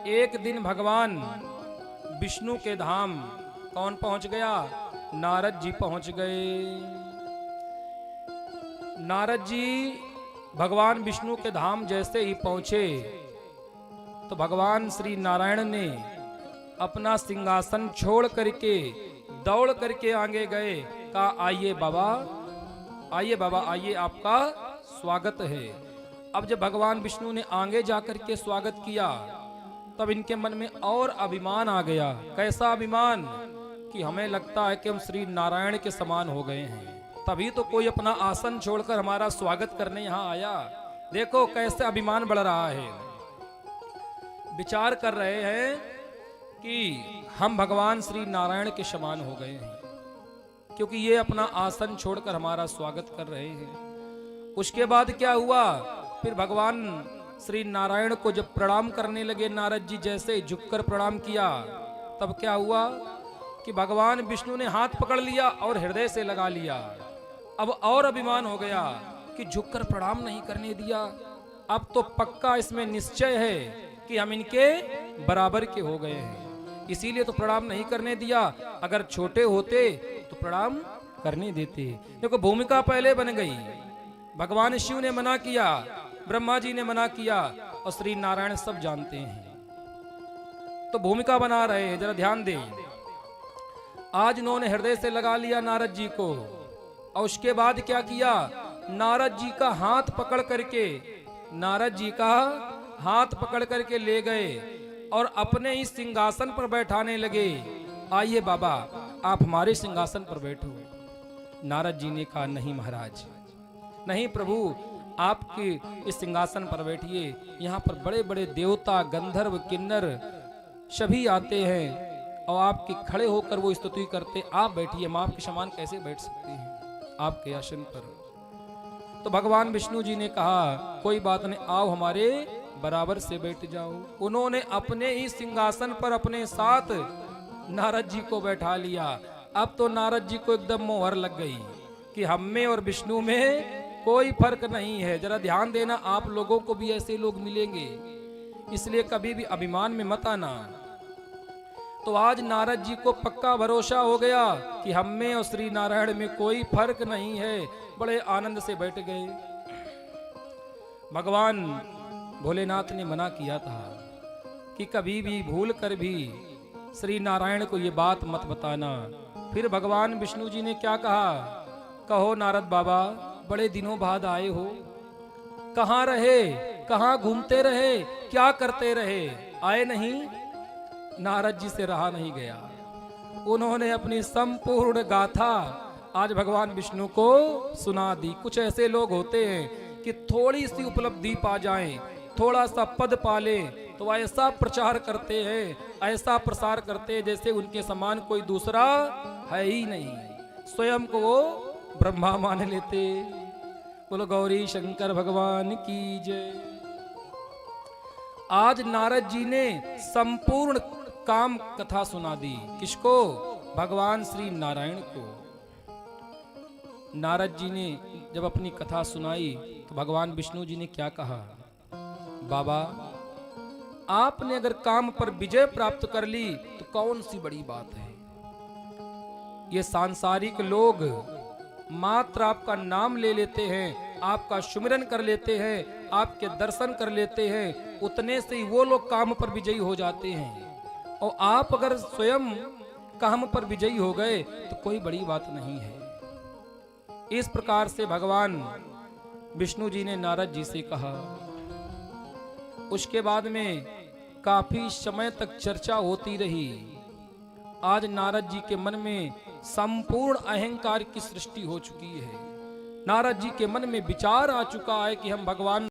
एक दिन भगवान विष्णु के धाम कौन पहुंच गया? नारद जी पहुंच गए। नारद जी भगवान विष्णु के धाम जैसे ही पहुंचे तो भगवान श्री नारायण ने अपना सिंहासन छोड़ करके दौड़ करके आगे गए। कहा, आइए बाबा, आइए बाबा, आइए, आपका स्वागत है। अब जब भगवान विष्णु ने आगे जाकर के स्वागत किया तब इनके मन में और अभिमान आ गया। कैसा अभिमान कि हमें लगता है कि हम श्री नारायण के समान हो गए हैं, तभी तो कोई अपना आसन छोड़कर हमारा स्वागत करने यहाँ आया। देखो कैसे अभिमान बढ़ रहा है। विचार कर रहे हैं कि हम भगवान श्री नारायण के समान हो गए हैं क्योंकि ये अपना आसन छोड़कर हमारा स्वागत कर रहे हैं। उसके बाद क्या हुआ? फिर भगवान श्री नारायण को जब प्रणाम करने लगे, नारद जी जैसे झुककर प्रणाम किया, तब क्या हुआ कि भगवान विष्णु ने हाथ पकड़ लिया और हृदय से लगा लिया। अब और अभिमान हो गया कि झुककर प्रणाम नहीं करने दिया। अब तो पक्का इसमें निश्चय है कि हम इनके बराबर के हो गए हैं, इसीलिए तो प्रणाम नहीं करने दिया। अगर छोटे होते तो प्रणाम करने देते। देखो भूमिका पहले बन गई। भगवान शिव ने मना किया, ब्रह्मा जी ने मना किया और श्री नारायण सब जानते हैं तो भूमिका बना रहे हैं। जरा ध्यान दें। आज इन्होंने हृदय से लगा लिया नारद जी को और उसके बाद क्या किया? नारद जी का हाथ पकड़ करके, नारद जी का हाथ पकड़ करके ले गए और अपने ही सिंहासन पर बैठाने लगे। आइए बाबा, आप हमारे सिंहासन पर बैठो। नारद जी ने कहा, नहीं महाराज, नहीं प्रभु, आपके इस सिंहासन पर बैठिए। यहाँ पर बड़े बड़े देवता, गंधर्व, किन्नर सभी आते हैं और आपके खड़े होकर वो स्तुति करते। आप बैठिए, हम आपके समान कैसे बैठ सकते हैं आपके आसन पर? तो भगवान विष्णु जी ने कहा, कोई बात नहीं, आओ हमारे बराबर से बैठ जाओ। उन्होंने अपने ही सिंहासन पर अपने साथ नारद जी को बैठा लिया। अब तो नारद जी को एकदम मोहर लग गई कि हम में और विष्णु में कोई फर्क नहीं है। जरा ध्यान देना, आप लोगों को भी ऐसे लोग मिलेंगे, इसलिए कभी भी अभिमान में मत आना। तो आज नारद जी को पक्का भरोसा हो गया कि हम में और श्री नारायण में कोई फर्क नहीं है। बड़े आनंद से बैठ गए। भगवान भोलेनाथ ने मना किया था कि कभी भी भूल कर भी श्री नारायण को ये बात मत बताना। फिर भगवान विष्णु जी ने क्या कहा? कहो नारद बाबा, बड़े दिनों बाद आए हो, कहाँ रहे, कहाँ घूमते रहे, क्या करते रहे, आए नहीं? नारद जी से रहा नहीं गया। उन्होंने अपनी संपूर्ण गाथा आज भगवान विष्णु को सुना दी। कुछ ऐसे लोग होते हैं कि थोड़ी सी उपलब्धि पा जाएं, थोड़ा सा पद पाले तो ऐसा प्रचार करते हैं, ऐसा प्रसार करते हैं जैसे उनके समान कोई दूसरा है ही नहीं। स्वयं को वो ब्रह्मा मान लेते। बोलो गौरी शंकर भगवान की जय। आज नारद जी ने संपूर्ण काम कथा सुना दी। किसको? भगवान श्री नारायण को। नारद जी ने जब अपनी कथा सुनाई तो भगवान विष्णु जी ने क्या कहा? बाबा, आपने अगर काम पर विजय प्राप्त कर ली तो कौन सी बड़ी बात है। ये सांसारिक लोग मात्र आपका नाम ले लेते हैं, आपका सुमिरन कर लेते हैं, आपके दर्शन कर लेते हैं, उतने से ही वो लोग काम पर विजयी हो जाते हैं। और आप अगर स्वयं काम पर विजयी हो गए तो कोई बड़ी बात नहीं है। इस प्रकार से भगवान विष्णु जी ने नारद जी से कहा। उसके बाद में काफी समय तक चर्चा होती रही। आज नारद जी के मन में संपूर्ण अहंकार की सृष्टि हो चुकी है। नारद जी के मन में विचार आ चुका है कि हम भगवान